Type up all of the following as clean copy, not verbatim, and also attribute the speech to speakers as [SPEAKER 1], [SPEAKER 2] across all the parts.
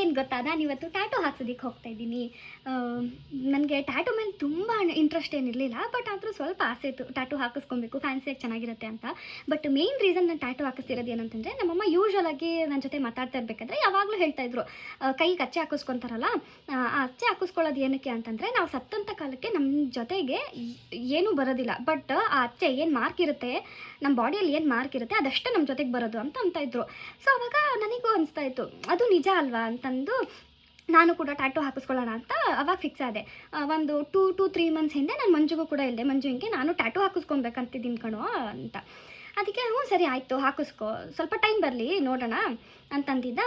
[SPEAKER 1] ಏನು ಗೊತ್ತಾ, ನಾನು ಇವತ್ತು ಟ್ಯಾಟೂ ಹಾಕ್ಸೋದಕ್ಕೆ ಹೋಗ್ತಾ ಇದ್ದೀನಿ. ನನಗೆ ಟ್ಯಾಟೂ ಮೇಲೆ ತುಂಬ ಇಂಟ್ರೆಸ್ಟ್ ಏನಿರಲಿಲ್ಲ, ಬಟ್ ಆದರೂ ಸ್ವಲ್ಪ ಆಸೆ ಇತ್ತು ಟ್ಯಾಟೂ ಹಾಕಿಸ್ಕೊಬೇಕು, ಫ್ಯಾನ್ಸಿಯಾಗಿ ಚೆನ್ನಾಗಿರುತ್ತೆ ಅಂತ. ಬಟ್ ಮೇನ್ ರೀಸನ್ ನಾನು ಟ್ಯಾಟೂ ಹಾಕಿಸ್ತಿರೋದು ಏನಂತಂದರೆ, ನಮ್ಮಮ್ಮ ಯೂಶ್ವಲಾಗಿ ನನ್ನ ಜೊತೆ ಮಾತಾಡ್ತಾ ಇರಬೇಕಾದ್ರೆ ಯಾವಾಗಲೂ ಹೇಳ್ತಾಯಿದ್ರು, ಕೈಗೆ ಅಚ್ಚೆ ಹಾಕಿಸ್ಕೊತಾರಲ್ಲ, ಆ ಅಚ್ಚೆ ಹಾಕಿಸ್ಕೊಳ್ಳೋದು ಏನಕ್ಕೆ ಅಂತಂದರೆ, ನಾವು ಸತ್ತಂಥ ಕಾಲಕ್ಕೆ ನಮ್ಮ ಜೊತೆಗೆ ಏನೂ ಬರೋದಿಲ್ಲ, ಬಟ್ ಆ ಅಚ್ಚೆ ಏನು ಮಾರ್ಕ್ ಇರುತ್ತೆ, ನಮ್ಮ ಬಾಡಿಯಲ್ಲಿ ಏನು ಮಾರ್ಕ್ ಇರುತ್ತೆ ಅದಷ್ಟೇ ನಮ್ಮ ಜೊತೆಗೆ ಬರೋದು ಅಂತ ಇದ್ರು. ಸೊ ಅವಾಗ ನನಗೂ ಅನಿಸ್ತಾ ಇತ್ತು, ಅದು ನಿಜ ಅಲ್ವಾ ಅಂತಂದು ನಾನು ಕೂಡ ಟ್ಯಾಟೂ ಹಾಕಿಸ್ಕೊಳ್ಳೋಣ ಅಂತ ಅವಾಗ ಫಿಕ್ಸ್ ಆದೆ. ಒಂದು 2-3 ಮಂತ್ಸ್ ಹಿಂದೆ ನಾನು ಮಂಜುಗೂ ಕೂಡ ಇಲ್ಲದೆ, ಮಂಜು ಹಿಂಗೆ ನಾನು ಟ್ಯಾಟೂ ಹಾಕಿಸ್ಕೊಬೇಕಂತಿದ್ದೀನಿ ಕಣೋ ಅಂತ. ಅದಕ್ಕೆ ಹ್ಞೂ ಸರಿ ಆಯಿತು ಹಾಕಿಸ್ಕೊ, ಸ್ವಲ್ಪ ಟೈಮ್ ಬರಲಿ ನೋಡೋಣ ಅಂತಂದಿದ್ದ.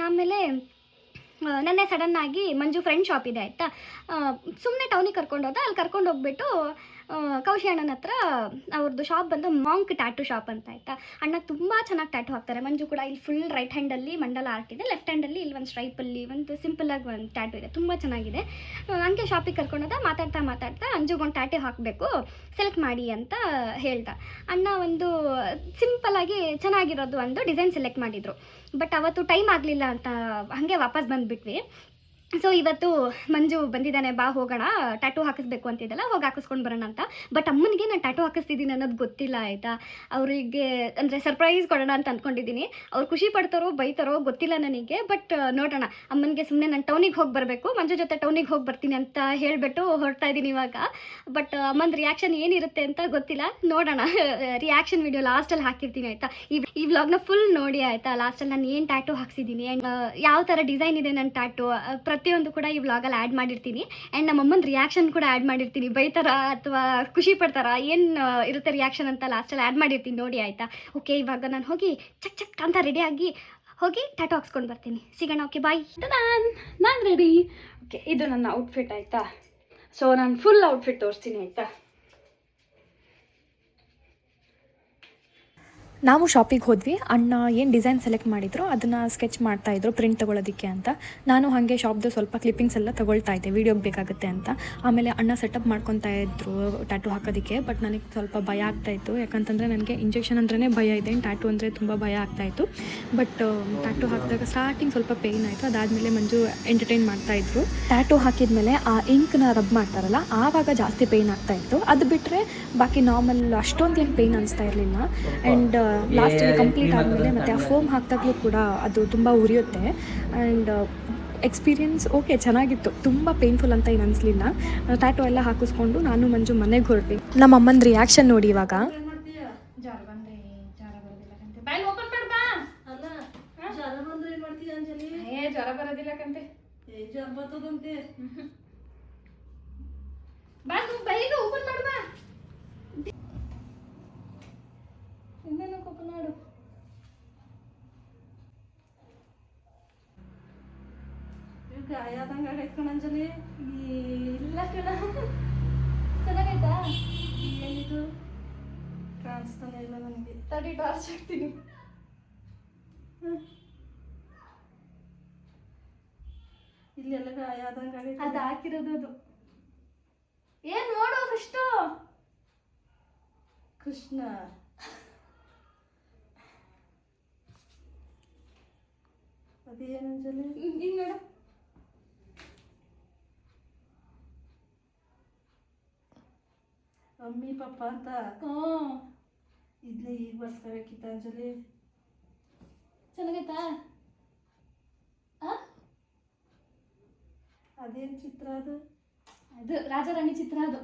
[SPEAKER 1] ಆಮೇಲೆ ನೆನ್ನೆ ಸಡನ್ನಾಗಿ ಮಂಜು ಫ್ರೆಂಡ್ ಶಾಪ್ ಇದೆ ಆಯಿತಾ, ಸುಮ್ಮನೆ ಟೌನಿಗೆ ಕರ್ಕೊಂಡೋದ. ಅಲ್ಲಿ ಕರ್ಕೊಂಡು ಹೋಗ್ಬಿಟ್ಟು ಕೌಶಿ ಅಣ್ಣನ ಹತ್ರ ಅವ್ರದ್ದು ಶಾಪ್ ಬಂದು ಮಾಂಕ್ ಟ್ಯಾಟೂ ಶಾಪ್ ಅಂತ ಆಯಿತಾ. ಅಣ್ಣ ತುಂಬ ಚೆನ್ನಾಗಿ ಟ್ಯಾಟೂ ಹಾಕ್ತಾರೆ. ಮಂಜು ಕೂಡ ಇಲ್ಲಿ ಫುಲ್ ರೈಟ್ ಹ್ಯಾಂಡಲ್ಲಿ ಮಂಡಲ ಆರ್ಟ್ ಇದೆ, ಲೆಫ್ಟ್ ಹ್ಯಾಂಡಲ್ಲಿ ಇಲ್ಲಿ ಒಂದು ಸ್ಟ್ರೈಪಲ್ಲಿ ಒಂದು ಸಿಂಪಲಾಗಿ ಒಂದು ಟ್ಯಾಟೂ ಇದೆ, ತುಂಬ ಚೆನ್ನಾಗಿದೆ. ಹಂಗೆ ಶಾಪಿಗೆ ಕರ್ಕೊಂಡೋದ. ಮಾತಾಡ್ತಾ ಅಂಜುಗೊಂದು ಟ್ಯಾಟೂ ಹಾಕಬೇಕು, ಸೆಲೆಕ್ಟ್ ಮಾಡಿ ಅಂತ ಹೇಳ್ದ. ಅಣ್ಣ ಒಂದು ಸಿಂಪಲಾಗಿ ಚೆನ್ನಾಗಿರೋದು ಒಂದು ಡಿಸೈನ್ ಸೆಲೆಕ್ಟ್ ಮಾಡಿದರು. ಬಟ್ ಅವತ್ತು ಟೈಮ್ ಆಗಲಿಲ್ಲ ಅಂತ ಹಾಗೆ ವಾಪಸ್ ಬಂದುಬಿಟ್ವಿ. ಸೊ ಇವತ್ತು ಮಂಜು ಬಂದಿದ್ದಾನೆ, ಬಾ ಹೋಗೋಣ ಟ್ಯಾಟೂ ಹಾಕಿಸ್ಬೇಕು ಅಂತಿದ್ದಲ್ಲ, ಹೋಗಿ ಹಾಕಿಸ್ಕೊಂಡು ಬರೋಣ ಅಂತ. ಬಟ್ ಅಮ್ಮನಿಗೆ ನಾನು ಟ್ಯಾಟೂ ಹಾಕಿಸ್ತಿದ್ದೀನಿ ಅನ್ನೋದು ಗೊತ್ತಿಲ್ಲ ಆಯಿತಾ. ಅವರಿಗೆ ಅಂದರೆ ಸರ್ಪ್ರೈಸ್ ಕೊಡೋಣ ಅಂತ ಅಂದ್ಕೊಂಡಿದ್ದೀನಿ. ಅವ್ರು ಖುಷಿ ಪಡ್ತಾರೋ ಬೈತಾರೋ ಗೊತ್ತಿಲ್ಲ ನನಗೆ. ಬಟ್ ನೋಡೋಣ, ಅಮ್ಮನಿಗೆ ಸುಮ್ಮನೆ ನಾನು ಟೌನಿಗೆ ಹೋಗಿ ಬರಬೇಕು, ಮಂಜು ಜೊತೆ ಟೌನಿಗೆ ಹೋಗಿ ಬರ್ತೀನಿ ಅಂತ ಹೇಳಿಬಿಟ್ಟು ಹೊರಡ್ತಾ ಇದ್ದೀನಿ ಇವಾಗ. ಬಟ್ ಅಮ್ಮನ ರಿಯಾಕ್ಷನ್ ಏನಿರುತ್ತೆ ಅಂತ ಗೊತ್ತಿಲ್ಲ, ನೋಡೋಣ. ರಿಯಾಕ್ಷನ್ ವಿಡಿಯೋ ಲಾಸ್ಟಲ್ಲಿ ಹಾಕಿರ್ತೀನಿ ಆಯಿತಾ. ಈ ವ್ಲಾಗ್ನ ಫುಲ್ ನೋಡಿ ಆಯಿತಾ. ಲಾಸ್ಟಲ್ಲಿ ನಾನು ಏನು ಟ್ಯಾಟೂ ಹಾಕ್ಸಿದ್ದೀನಿ ಆ್ಯಂಡ್ ಯಾವ ಥರ ಡಿಸೈನ್ ಇದೆ ನನ್ನ ಟ್ಯಾಟೂ ಪ್ರತಿಯೊಂದು ಕೂಡ ಈ ವ್ಲಾಗಲ್ಲಿ ಆ್ಯಡ್ ಮಾಡಿರ್ತೀನಿ. ಆ್ಯಂಡ್ ನಮ್ಮಮ್ಮನ ರಿಯಾಕ್ಷನ್ ಕೂಡ ಆ್ಯಡ್ ಮಾಡಿರ್ತೀನಿ, ಬೈತಾರ ಅಥವಾ ಖುಷಿ ಪಡ್ತಾರ ಏನು ಇರುತ್ತೆ ರಿಯಾಕ್ಷನ್ ಅಂತ ಲಾಸ್ಟಲ್ಲಿ ಆ್ಯಡ್ ಮಾಡಿರ್ತೀನಿ ನೋಡಿ ಆಯಿತಾ. ಓಕೆ, ಇವಾಗ ನಾನು ಹೋಗಿ ಚಕ್ ಅಂತ ರೆಡಿಯಾಗಿ ಹೋಗಿ ಟ್ಯಾಟೂ ಹಾಕ್ಸ್ಕೊಂಡು ಬರ್ತೀನಿ. ಸಿಗೋಣ. Okay bye. ನಾನು ರೆಡಿ. ಓಕೆ, ಇದು ನನ್ನ ಔಟ್ಫಿಟ್ ಆಯಿತಾ. ಸೊ ನಾನು ಫುಲ್ ಔಟ್ಫಿಟ್ ತೋರಿಸ್ತೀನಿ ಆಯಿತಾ.
[SPEAKER 2] ನಾವು ಶಾಪಿಗೆ ಹೋದ್ವಿ. ಅಣ್ಣ ಏನು ಡಿಸೈನ್ ಸೆಲೆಕ್ಟ್ ಮಾಡಿದ್ರು ಅದನ್ನು ಸ್ಕೆಚ್ ಮಾಡ್ತಾಯಿದ್ರು ಪ್ರಿಂಟ್ ತೊಗೊಳೋದಕ್ಕೆ ಅಂತ. ನಾನು ಹಾಗೆ ಶಾಪ್ದು ಸ್ವಲ್ಪ ಕ್ಲಿಪ್ಪಿಂಗ್ಸ್ ಎಲ್ಲ ತೊಗೊಳ್ತಾ ಇದ್ದೆ, ವೀಡಿಯೋಗೆ ಬೇಕಾಗುತ್ತೆ ಅಂತ. ಆಮೇಲೆ ಅಣ್ಣ ಸೆಟಪ್ ಮಾಡ್ಕೊತಾ ಇದ್ರು ಟ್ಯಾಟೂ ಹಾಕೋದಕ್ಕೆ. ಬಟ್ ನನಗೆ ಸ್ವಲ್ಪ ಭಯ ಆಗ್ತಾಯಿತ್ತು, ಯಾಕಂತಂದರೆ ನನಗೆ ಇಂಜೆಕ್ಷನ್ ಅಂದ್ರೇ ಭಯ ಇದೆ, ಟ್ಯಾಟೂ ಅಂದರೆ ತುಂಬ ಭಯ ಆಗ್ತಾಯಿತ್ತು. ಬಟ್ ಟ್ಯಾಟೂ ಹಾಕಿದಾಗ ಸ್ಟಾರ್ಟಿಂಗ್ ಸ್ವಲ್ಪ ಪೇಯ್ನ್ ಆಯಿತು. ಅದಾದಮೇಲೆ ಮಂಜು ಎಂಟರ್ಟೈನ್ ಮಾಡ್ತಾಯಿದ್ರು. ಟ್ಯಾಟೂ ಹಾಕಿದ್ಮೇಲೆ ಆ ಇಂಕ್ನ ರಬ್ ಮಾಡ್ತಾರಲ್ಲ, ಆವಾಗ ಜಾಸ್ತಿ ಪೇಯ್ನ್ ಆಗ್ತಾಯಿತ್ತು. ಅದು ಬಿಟ್ಟರೆ ಬಾಕಿ ನಾರ್ಮಲ್ ಅಷ್ಟೊಂದು ಏನು ಪೇಯ್ನ್ ಅನಿಸ್ತಾ ಇರಲಿಲ್ಲ. ಆ್ಯಂಡ್ ಲಾಸ್ಟಲ್ಲಿ ಕಂಪ್ಲೀಟ್ ಆದಮೇಲೆ ಮತ್ತು ಆ ಫೋಮ್ ಹಾಕಿದಾಗಲೂ ಕೂಡ ಅದು ತುಂಬ ಉರಿಯುತ್ತೆ. ಆ್ಯಂಡ್ ಎಕ್ಸ್ಪೀರಿಯನ್ಸ್ ಓಕೆ ಚೆನ್ನಾಗಿತ್ತು, ತುಂಬ ಪೇನ್ಫುಲ್ ಅಂತ ಏನು ಅನಿಸ್ಲಿಲ್ಲ. ಟ್ಯಾಟೂ ಎಲ್ಲ ಹಾಕಿಸ್ಕೊಂಡು ನಾನು ಮಂಜು ಮನೆಗೆ ಹೊರಟ್ವಿ. ನಮ್ಮ ಅಮ್ಮನ ರಿಯಾಕ್ಷನ್ ನೋಡಿ ಇವಾಗ.
[SPEAKER 1] ಜ್ವರ ಬರೋದಿಲ್ಲ ಕಂತೆ, ಬೇಗ ಓಪನ್ ಮಾಡು, ಬಾ ಇನ್ನೇನು ಓಪನ್ ಮಾಡು.
[SPEAKER 3] ಗಾಯ ಆದಂಗೆ ಆಗೈತೆ ಕಣಂಜಲಿ.
[SPEAKER 1] ಇಲ್ಲ ಕಣ, ಚೆನ್ನಾಗೈತಾ?
[SPEAKER 3] ಏನಿದು ಕಾಣಿಸ್ತಾನೆ ಇಲ್ಲ ನನಗೆ.
[SPEAKER 1] ತಡಿ ಟಾರ್ಚ್ ಹಾಕ್ತೀನಿ.
[SPEAKER 3] ಇಲ್ಲೆಲ್ಲ ಗಾಯ ಆದಂಗೆ ಆಗೈತೆ.
[SPEAKER 1] ಅದು ಹಾಕಿರೋದು ಅದು. ಏನು ನೋಡು ಫಸ್ಟು.
[SPEAKER 3] ಕೃಷ್ಣ ಅದೇನಂಜಲಿ
[SPEAKER 1] ಹಿಂಗೆ ನೋಡು.
[SPEAKER 3] ಮಮ್ಮಿ ಪಪ್ಪ ಅಂತ ಇದ್ನೇ ಈಗ ಬರ್ಸ್ಕೋಬೇಕಿತ್ತ ಅಂಜಲಿ.
[SPEAKER 1] ಚೆನ್ನಾಗೈತಾ?
[SPEAKER 3] ಅದೇನು ಚಿತ್ರ ಅದು?
[SPEAKER 1] ಅದು ರಾಜಾರಾಣಿ ಚಿತ್ರ ಅದು.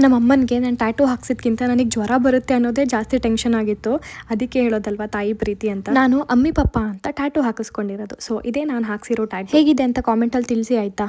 [SPEAKER 2] ನಮ್ಮ ಅಮ್ಮನಿಗೆ ನಾನು ಟ್ಯಾಟೂ ಹಾಕ್ಸಿದ್ಕಿಂತ ನನಗೆ ಜ್ವರ ಬರುತ್ತೆ ಅನ್ನೋದೇ ಜಾಸ್ತಿ ಟೆನ್ಷನ್ ಆಗಿತ್ತು. ಅದಕ್ಕೆ ಹೇಳೋದಲ್ವಾ ತಾಯಿ ಪ್ರೀತಿ ಅಂತ. ನಾನು ಅಮ್ಮಿ ಪಪ್ಪ ಅಂತ ಟ್ಯಾಟೂ ಹಾಕಿಸ್ಕೊಂಡಿರೋದು. ಸೊ ಇದೇ ನಾನು ಹಾಕ್ಸಿರೋ ಟ್ಯಾಟೂ. ಹೇಗಿದೆ ಅಂತ ಕಾಮೆಂಟಲ್ಲಿ ತಿಳಿಸಿ ಆಯಿತಾ.